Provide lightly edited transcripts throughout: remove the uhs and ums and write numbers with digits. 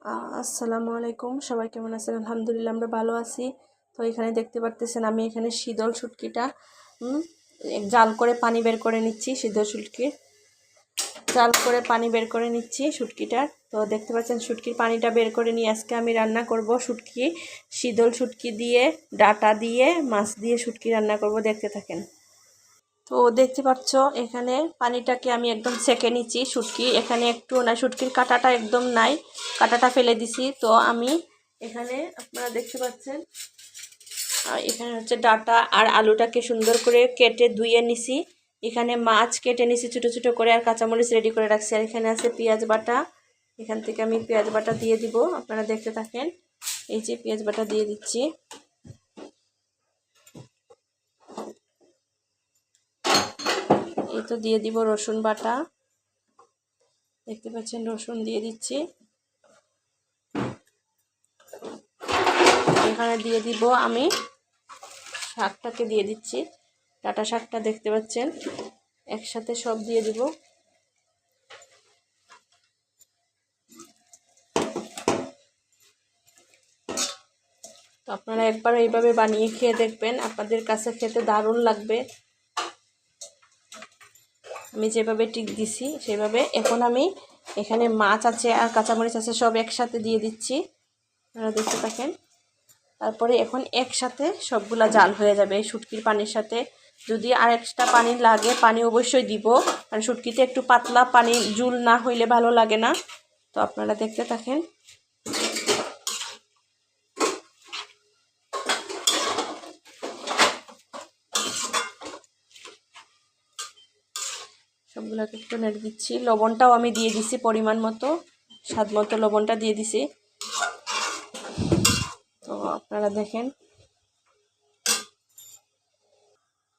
আসসালামু আলাইকুম, সবাই কেমন আছেন? আলহামদুলিল্লাহ আমরা ভালো আছি। তো এখানে দেখতে পারতেছেন আমি এখানে শীতল শুটকিটা জাল করে পানি বের করে নিচ্ছি। শীতল শুটকি জাল করে পানি বের করে নিচ্ছি শুটকিটার। তো দেখতে পাচ্ছেন শুটকির পানিটা বের করে নিয়ে আজকে আমি রান্না করব শুটকি, শীতল শুটকি দিয়ে ডাটা দিয়ে মাছ দিয়ে শুটকি রান্না করব, দেখতে থাকেন। তো দেখতে পাচ্ছ এখানে পানিটাকে আমি একদম সেকে নিচ্ছি। শুটকি এখানে একটু না, শুটকির কাঁটাটা একদম নাই, কাঁটাটা ফেলে দিছি। তো আমি এখানে আপনারা দেখতে পাচ্ছেন এখানে হচ্ছে ডাটা আর আলুটাকে সুন্দর করে কেটে ধুয়ে নিছি। এখানে মাছ কেটে নিছি ছোটো ছোটো করে, আর কাঁচামরিচ রেডি করে রাখছি। আর এখানে আছে পেঁয়াজ বাটা, এখান থেকে আমি পেঁয়াজ বাটা দিয়ে দিব, আপনারা দেখতে থাকেন। এই যে পেঁয়াজ বাটা দিয়ে দিচ্ছি। এই তো দিয়ে দিব রসুন বাটা, দেখতে পাচ্ছেন রসুন দিয়ে দিচ্ছি। এখানে দিয়ে দিব আমি শাকটাকে দিয়ে দিচ্ছি, ডাঁটা শাকটা দেখতে পাচ্ছেন, একসাথে সব দিয়ে দিব। তো আপনারা একবার এইভাবে বানিয়ে খেয়ে দেখবেন, আপনাদের কাছে খেতে দারুণ লাগবে। আমি যেভাবে টিক দিছি সেভাবে। এখন আমি এখানে মাছ আছে আর কাঁচামরিচ আছে, সব একসাথে দিয়ে দিচ্ছি, আপনারা দেখতে থাকেন। তারপরে এখন একসাথে সবগুলা জাল হয়ে যাবে এই শুটকির পানির সাথে। যদি আর এক্সট্রা পানি লাগে পানি অবশ্যই দিব, কারণ শুটকিতে একটু পাতলা পানি জুল না হইলে ভালো লাগে না। তো আপনারা দেখতে থাকেন। সবগুলোকে একটু নেড়ে দিচ্ছি। লবণটাও আমি দিয়ে দিছি পরিমাণ মতো, স্বাদ মতো লবণটা দিয়ে দিছি। তো আপনারা দেখেন।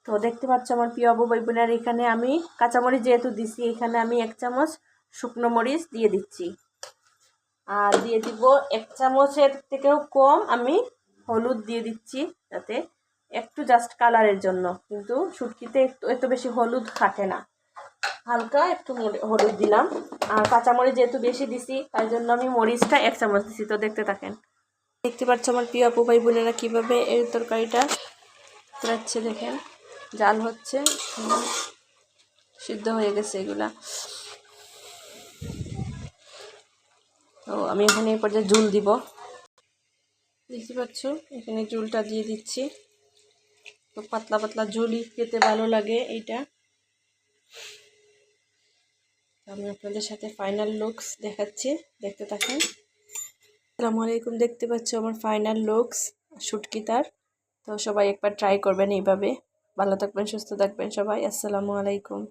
তো দেখতে পাচ্ছ আমার প্রিয় আপু ভাই বোনেরা, এখানে আমি কাঁচামরিচ যেহেতু দিছি, এখানে আমি 1 চামচ শুকনো মরিচ দিয়ে দিচ্ছি। আর দিয়ে দিব 1 চামচের থেকেও কম আমি হলুদ দিয়ে দিচ্ছি, যাতে একটু জাস্ট কালারের জন্য। কিন্তু শুটকিতে এত বেশি হলুদ খাটে না, হালকা একটু হলুদ দিলাম। আর কাঁচামরিচ যেহেতু বেশি দিছি তাই জন্য আমি মরিচটা 1 চামচ দিছি। তো দেখতে থাকেন। দেখতে পাচ্ছ আমার প্রিয় আপু ভাই বোনেরা কীভাবে এই তরকারিটা রাখছে, দেখেন জাল হচ্ছে, সিদ্ধ হয়ে গেছে এগুলা। তো আমি এখানে এই পর্যায়ে ঝুল দিব, দেখতে পাচ্ছ এখানে ঝুলটা দিয়ে দিচ্ছি। তো পাতলা পাতলা ঝুলই খেতে ভালো লাগে এইটা। আমি আপনাদের সাথে ফাইনাল লুকস দেখাচ্ছি, দেখতে থাকেন। আসসালামু আলাইকুম, দেখতে পাচ্ছ আমার ফাইনাল লুকস শুটকিটার। তো সবাই একবার ট্রাই করবেন এইভাবে। ভালো থাকবেন, সুস্থ থাকবেন সবাই। আসসালামু আলাইকুম।